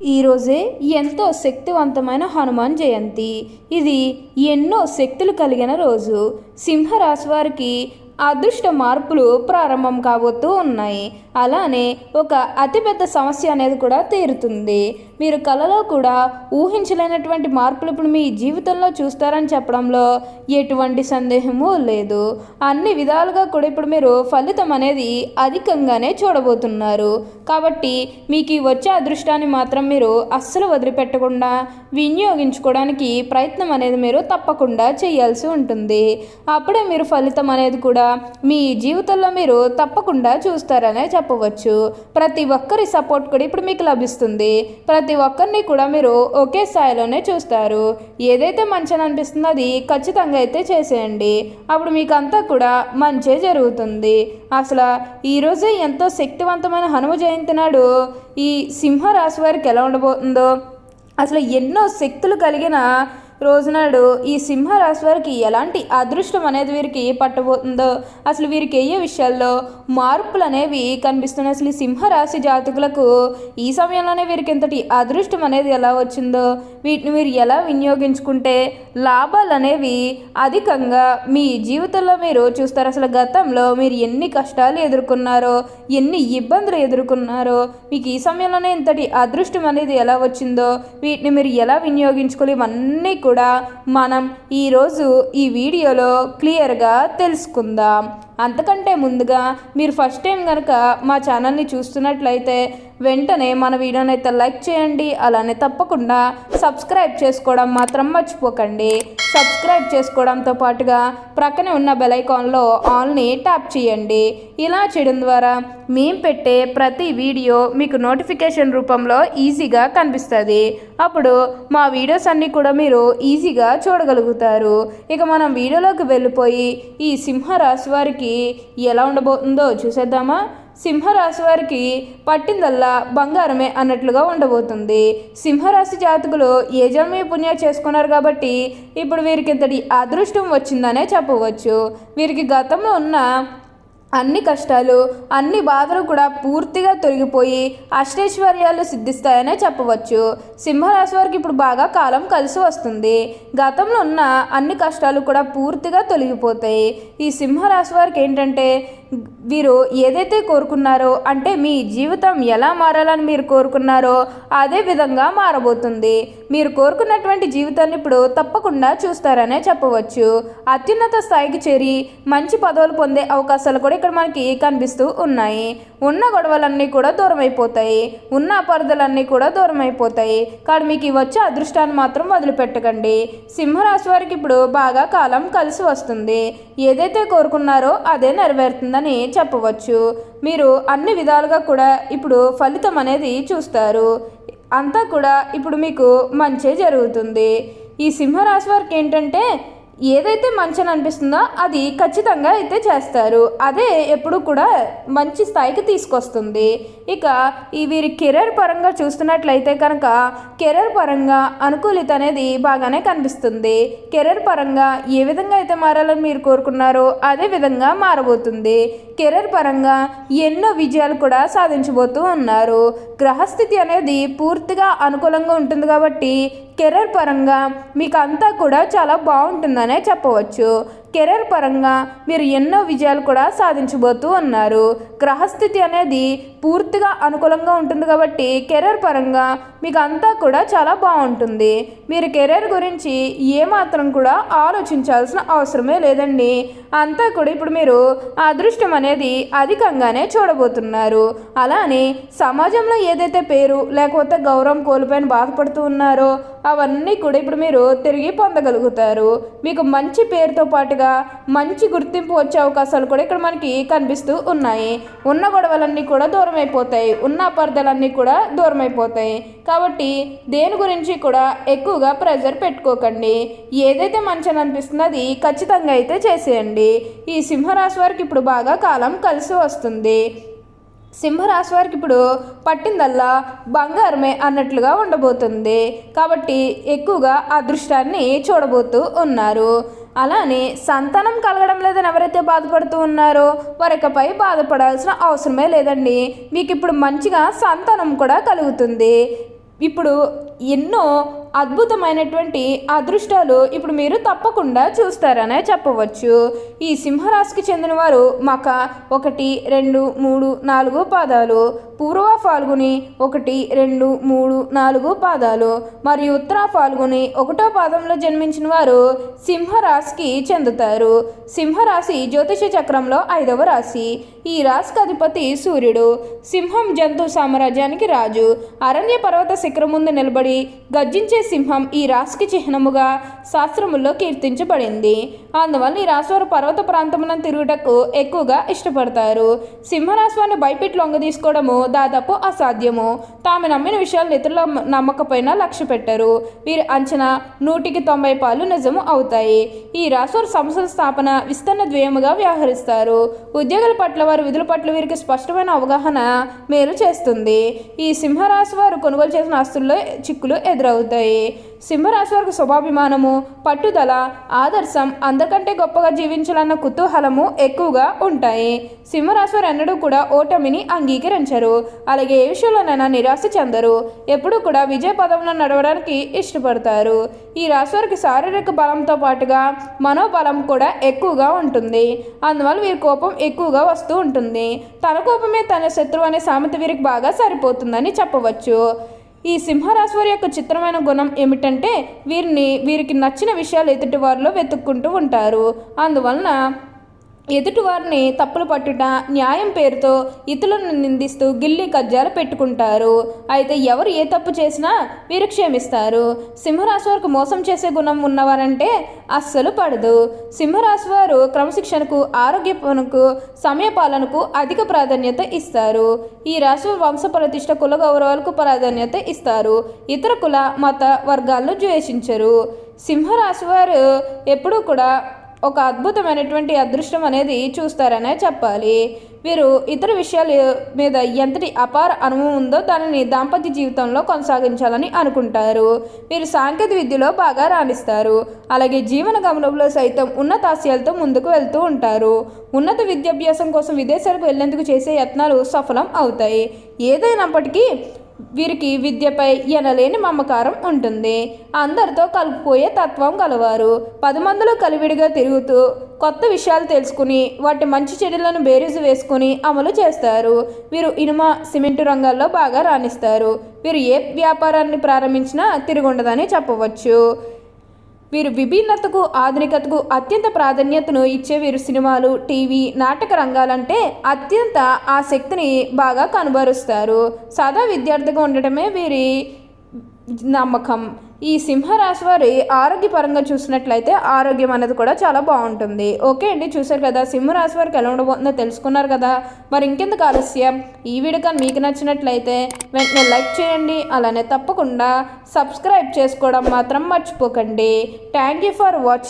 ఈరోజే ఎంతో శక్తివంతమైన హనుమాన్ జయంతి. ఇది ఎన్నో శక్తులు కలిగిన రోజు. సింహరాశి వారికి అదృష్ట మార్పులు ప్రారంభం కాబోతూ ఉన్నాయి. అలానే ఒక అతిపెద్ద సమస్య అనేది కూడా తీరుతుంది. మీరు కలలో కూడా ఊహించలేనటువంటి మార్పులు ఇప్పుడు మీ జీవితంలో చూస్తారని చెప్పడంలో ఎటువంటి సందేహము లేదు. అన్ని విధాలుగా కూడా ఇప్పుడు మీరు ఫలితం అనేది అధికంగానే చూడబోతున్నారు. కాబట్టి మీకు వచ్చే అదృష్టాన్ని మాత్రం మీరు అస్సలు వదిలిపెట్టకుండా వినియోగించుకోవడానికి ప్రయత్నం అనేది మీరు తప్పకుండా చేయాల్సి ఉంటుంది. అప్పుడే మీరు ఫలితం అనేది కూడా మీ జీవితంలో మీరు తప్పకుండా చూస్తారనే చెప్పవచ్చు. ప్రతి ఒక్కరి సపోర్ట్ కూడా ఇప్పుడు మీకు లభిస్తుంది. ప్రతి ఒక్కరిని కూడా మీరు ఒకే స్థాయిలోనే చూస్తారు. ఏదైతే మంచి అనిపిస్తుందో అది ఖచ్చితంగా అయితే చేసేయండి. అప్పుడు మీకు అంతా కూడా మంచే జరుగుతుంది. అసలు ఈరోజే ఎంతో శక్తివంతమైన హనుమ జయంతి నాడు ఈ సింహరాశి వారికి ఎలా ఉండబోతుందో, అసలు ఎన్నో శక్తులు కలిగిన రోజునాడు ఈ సింహరాశి వారికి ఎలాంటి అదృష్టం అనేది వీరికి పట్టబోతుందో, అసలు వీరికి ఏ విషయాల్లో మార్పులు అనేవి కనిపిస్తున్నాయి, అసలు ఈ సింహరాశి జాతకులకు ఈ సమయంలోనే వీరికి ఇంతటి అదృష్టం అనేది ఎలా వచ్చిందో, వీటిని మీరు ఎలా వినియోగించుకుంటే లాభాలు అనేవి అధికంగా మీ జీవితంలో మీరు చూస్తారు. అసలు గతంలో మీరు ఎన్ని కష్టాలు ఎదుర్కొన్నారో, ఎన్ని ఇబ్బందులు ఎదుర్కొన్నారో, మీకు ఈ సమయంలోనే ఇంతటి అదృష్టం అనేది ఎలా వచ్చిందో, వీటిని మీరు ఎలా వినియోగించుకోవాలి, ఇవన్నీ కూడా మనం ఈరోజు ఈ వీడియోలో క్లియర్గా తెలుసుకుందాం. అంతకంటే ముందుగా మీరు ఫస్ట్ టైం కనుక మా ఛానల్ని చూస్తున్నట్లయితే వెంటనే మన వీడియోని అయితే లైక్ చేయండి. అలానే తప్పకుండా సబ్స్క్రైబ్ చేసుకోవడం మాత్రం మర్చిపోకండి. సబ్స్క్రైబ్ చేసుకోవడంతో పాటుగా ప్రక్కనే ఉన్న బెల్ ఐకాన్లో ఆల్ని ట్యాప్ చేయండి. ఇలా చేయడం ద్వారా మేము పెట్టే ప్రతి వీడియో మీకు నోటిఫికేషన్ రూపంలో ఈజీగా కనిపిస్తుంది. అప్పుడు మా వీడియోస్ అన్నీ కూడా మీరు ఈజీగా చూడగలుగుతారు. ఇక మనం వీడియోలోకి వెళ్ళిపోయి ఈ సింహరాశి వారికి ఎలా ఉండబోతుందో చూసేద్దామా. సింహరాశి వారికి పట్టిందల్లా బంగారమే అన్నట్లుగా ఉండబోతుంది. సింహరాశి జాతకులు ఏ జన్మ పుణ్యం చేసుకున్నారు కాబట్టి ఇప్పుడు వీరికి ఇంతటి అదృష్టం వచ్చిందనే చెప్పవచ్చు. వీరికి గతంలో ఉన్న అన్ని కష్టాలు, అన్ని బాధలు కూడా పూర్తిగా తొలగిపోయి అష్టైశ్వర్యాలు సిద్ధిస్తాయనే చెప్పవచ్చు. సింహరాశి వారికి ఇప్పుడు బాగా కాలం కలిసి వస్తుంది. గతంలో ఉన్న అన్ని కష్టాలు కూడా పూర్తిగా తొలగిపోతాయి. ఈ సింహరాశి వారికి ఏంటంటే వీరు ఏదైతే కోరుకున్నారో, అంటే మీ జీవితం ఎలా మారాలని మీరు కోరుకున్నారో అదే విధంగా మారబోతుంది. మీరు కోరుకున్నటువంటి జీవితాన్ని ఇప్పుడు తప్పకుండా చూస్తారనే చెప్పవచ్చు. అత్యున్నత స్థాయికి చేరి మంచి పదవులు పొందే అవకాశాలు కూడా ఇక్కడ మనకి కనిపిస్తూ ఉన్నాయి. ఉన్న గొడవలన్నీ కూడా దూరం అయిపోతాయి. ఉన్న అపార్థాలన్నీ కూడా దూరం అయిపోతాయి. కానీ మీకు వచ్చే అదృష్టాన్ని మాత్రం వదిలిపెట్టకండి. సింహరాశి వారికి ఇప్పుడు బాగా కాలం కలిసి వస్తుంది. ఏదైతే కోరుకున్నారో అదే నెరవేరుతుందని చెప్పవచ్చు. మీరు అన్ని విధాలుగా కూడా ఇప్పుడు ఫలితం అనేది చూస్తారు. అంతా కూడా ఇప్పుడు మీకు మంచే జరుగుతుంది. ఈ సింహరాశి వారికి ఏంటంటే ఏదైతే మంచి అనిపిస్తుందో అది ఖచ్చితంగా అయితే చేస్తారు. అదే ఎప్పుడు కూడా మంచి స్థాయికి తీసుకొస్తుంది. ఇక ఈ వీరి కెరీర్ పరంగా చూస్తున్నట్లయితే కనుక కెరీర్ పరంగా అనుకూలిత అనేది బాగానే కనిపిస్తుంది. కెరీర్ పరంగా ఏ విధంగా అయితే మారాలని మీరు కోరుకున్నారో అదే విధంగా మారబోతుంది. కెరీర్ పరంగా ఎన్నో విజయాలు కూడా సాధించబోతూ ఉన్నారు. గ్రహస్థితి అనేది పూర్తిగా అనుకూలంగా ఉంటుంది కాబట్టి కెరీర్ పరంగా మీకు అంతా కూడా చాలా బాగుంటుందనే చెప్పవచ్చు. కెరీర్ పరంగా మీరు ఎన్నో విజయాలు కూడా సాధించబోతూ ఉన్నారు. గ్రహస్థితి అనేది పూర్తిగా అనుకూలంగా ఉంటుంది కాబట్టి కెరీర్ పరంగా మీకు అంతా కూడా చాలా బాగుంటుంది. మీరు కెరీర్ గురించి ఏమాత్రం కూడా ఆలోచించాల్సిన అవసరమే లేదండి. అంతా కూడా ఇప్పుడు మీరు అదృష్టం అనేది అధికంగానే చూడబోతున్నారు. అలానే సమాజంలో ఏదైతే పేరు లేకపోతే గౌరవం కోల్పోయిన బాధపడుతూ ఉన్నారో అవన్నీ కూడా ఇప్పుడు మీరు తిరిగి పొందగలుగుతారు. మీకు మంచి పేరుతో పాటుగా మంచి గుర్తింపు వచ్చే అవకాశాలు కూడా ఇక్కడ మనకి కనిపిస్తూ ఉన్నాయి. ఉన్న గొడవలన్నీ కూడా దూరం అయిపోతాయి. ఉన్న అపార్థాలన్నీ కూడా దూరం అయిపోతాయి. కాబట్టి దేని గురించి కూడా ఎక్కువగా ప్రెజర్ పెట్టుకోకండి. ఏదైతే మంచి అనిపిస్తుందో అది ఖచ్చితంగా అయితే చేసేయండి. ఈ సింహరాశి వారికి ఇప్పుడు బాగా కాలం కలిసి వస్తుంది. సింహరాశి వారికి ఇప్పుడు పట్టిందల్లా బంగారమే అన్నట్లుగా ఉండబోతుంది. కాబట్టి ఎక్కువగా అదృష్టాన్ని చూడబోతూ ఉన్నారు. అలానే సంతానం కలగడం లేదని ఎవరైతే బాధపడుతూ ఉన్నారో వారికపై బాధపడాల్సిన అవసరమే లేదండి. మీకు ఇప్పుడు మంచిగా సంతానం కూడా కలుగుతుంది. ఇప్పుడు ఎన్నో అద్భుతమైనటువంటి అదృష్టాలు ఇప్పుడు మీరు తప్పకుండా చూస్తారనే చెప్పవచ్చు. ఈ సింహరాశికి చెందిన వారు మక 1, 2, 3, 4 పాదాలు, పూర్వ ఫాల్గుని 1, 2, 3, 4 పాదాలు మరియు ఉత్తర ఫాల్గుని 1వ పాదంలో జన్మించిన వారు సింహరాశికి చెందుతారు. సింహరాశి జ్యోతిష చక్రంలో 5వ రాశి. ఈ రాశికి అధిపతి సూర్యుడు. సింహం జంతు సామ్రాజ్యానికి రాజు. అరణ్య పర్వత శిఖరం ముందు నిలబడి గర్జించే సింహం ఈ రాశికి చిహ్నముగా శాస్త్రముల్లో కీర్తించబడింది. అందువల్ల ఈ రాశి వారు పర్వత ప్రాంతమున తిరుగుటకు ఎక్కువగా ఇష్టపడతారు. సింహరాశి వారిని భయపెట్టి లొంగ తీసుకోవడము దాదాపు అసాధ్యము. తాము నమ్మిన విషయాలు ఇతరుల నమ్మకపోయినా లక్ష్య పెట్టరు. వీరి అంచనా 100కి 90 పాలు నిజము అవుతాయి. ఈ రాశి వారు సంస్థల స్థాపన విస్తరణ ద్వయముగా వ్యవహరిస్తారు. ఉద్యోగుల పట్ల వారి విధుల పట్ల వీరికి స్పష్టమైన అవగాహన మేలు చేస్తుంది. ఈ సింహరాశి వారు కొనుగోలు చేసిన ఆస్తుల్లో చిక్కులు ఎదురవుతాయి. సింహరాశి వారికి స్వభాభిమానము, పట్టుదల, ఆదర్శం, అందరికంటే గొప్పగా జీవించాలన్న కుతూహలము ఎక్కువగా ఉంటాయి. సింహరాశి వారు ఎన్నడూ కూడా ఓటమిని అంగీకరించరు. అలాగే ఏ విషయంలోనైనా నిరాశ చెందరు. ఎప్పుడూ కూడా విజయ పదంలో నడవడానికి ఇష్టపడతారు. ఈ రాశి వారికి శారీరక బలంతో పాటుగా మనోబలం కూడా ఎక్కువగా ఉంటుంది. అందువల్ల వీరి కోపం ఎక్కువగా వస్తూ ఉంటుంది. తన కోపమే తన శత్రువు అనే సామెత వీరికి బాగా సరిపోతుందని చెప్పవచ్చు. ఈ సింహరాశి వారి యొక్క చిత్రమైన గుణం ఏమిటంటే వీరికి నచ్చిన విషయాలు ఎదుటి వారిలో వెతుక్కుంటూ ఉంటారు. అందువలన ఎదుటివారిని తప్పులు పట్టుట, న్యాయం పేరుతో ఇతరులను నిందిస్తూ గిల్లి కజ్జాలు పెట్టుకుంటారు. అయితే ఎవరు ఏ తప్పు చేసినా వీరు క్షమిస్తారు. సింహరాశి వారికి మోసం చేసే గుణం ఉన్నవారంటే అస్సలు పడదు. సింహరాశి వారు క్రమశిక్షణకు, ఆరోగ్యపనకు, సమయపాలనకు అధిక ప్రాధాన్యత ఇస్తారు. ఈ రాశి వంశ ప్రతిష్ట, కుల గౌరవాలకు ప్రాధాన్యత ఇస్తారు. ఇతర కుల మత వర్గాలను ద్వేషించరు. సింహరాశి వారు ఎప్పుడూ కూడా ఒక అద్భుతమైనటువంటి అదృష్టం అనేది చూస్తారనే చెప్పాలి. వీరు ఇతర విషయాల మీద ఎంతటి అపార అనుభవం ఉందో దానిని దాంపత్య జీవితంలో కొనసాగించాలని అనుకుంటారు. వీరు సాంకేతిక విద్యలో బాగా రాణిస్తారు. అలాగే జీవన గమనంలో సైతం ఉన్నతాశయాలతో ముందుకు వెళ్తూ ఉంటారు. ఉన్నత విద్యాభ్యాసం కోసం విదేశాలకు వెళ్లేందుకు చేసే యత్నాలు సఫలం అవుతాయి. ఏదైనప్పటికీ వీరికి విద్యపై ఎనలేని మమకారం ఉంటుంది. అందరితో కలిపిపోయే తత్వం గలవారు. 10 మందిలో కలివిడిగా తిరుగుతూ కొత్త విషయాలు తెలుసుకుని వాటి మంచి చెడులను బేరీజు వేసుకుని అమలు చేస్తారు. వీరు ఇనుమ, సిమెంటు రంగాల్లో బాగా రాణిస్తారు. వీరు ఏ వ్యాపారాన్ని ప్రారంభించినా తిరుగుండదని చెప్పవచ్చు. వీరు విభిన్నతకు, ఆధునికతకు అత్యంత ప్రాధాన్యతను ఇచ్చే వీరు సినిమాలు, టీవీ, నాటక రంగాలంటే అత్యంత ఆసక్తిని బాగా కనబరుస్తారు. సాదా విద్యార్థిగా ఉండటమే వీరి నమ్మకం. ఈ సింహరాశి వారి ఆరోగ్యపరంగా చూసినట్లయితే ఆరోగ్యం అనేది కూడా చాలా బాగుంటుంది. ఓకే అండి, చూసారు కదా సింహరాశి వారికి ఎలా ఉండబోతుందో తెలుసుకున్నారు కదా. మరి ఇంకెందుకు ఆలస్యం, ఈ వీడియో కానీ మీకు నచ్చినట్లయితే వెంటనే లైక్ చేయండి. అలానే తప్పకుండా సబ్స్క్రైబ్ చేసుకోవడం మాత్రం మర్చిపోకండి. Thank you for watching.